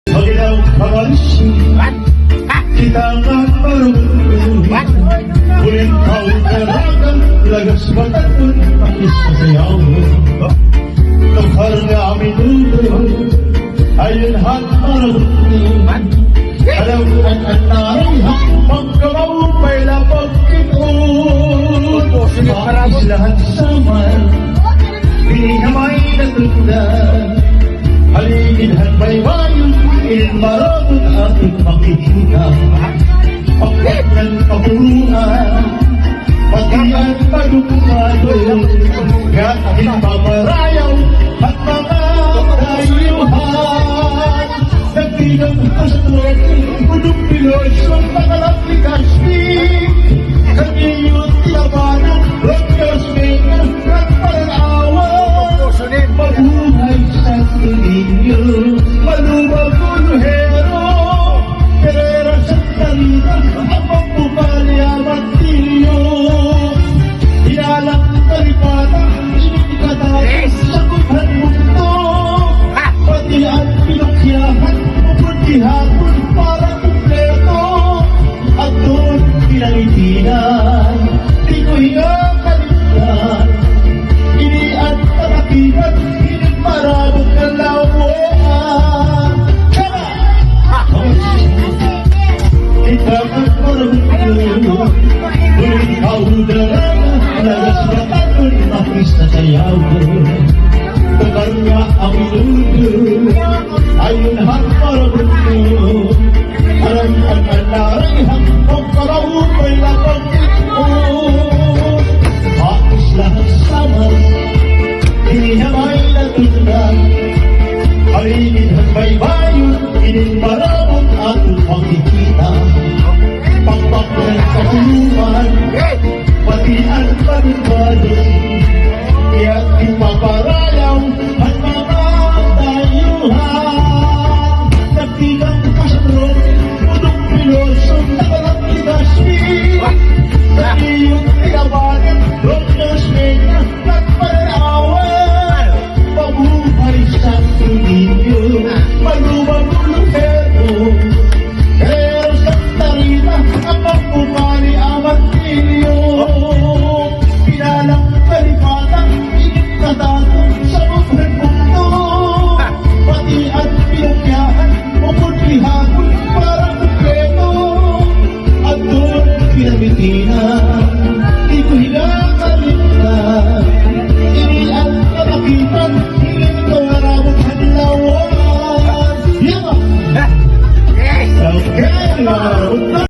Paglaw pagalisin kita nga marunong ulit kautarakan lagas batatun pakis sasayaw tukar nga minuto ayun hat marunong alam ang anarihan pagkamawupay na pagkikot makis lahat saman pinamay na tundan haligid at baybayon ilmarabot ating makikita pagkat ng kaburuan pati ang pagkumayon gating pamarayaw at mga dayuhan nagbilang astroid unong pilos ng mga aplikasyon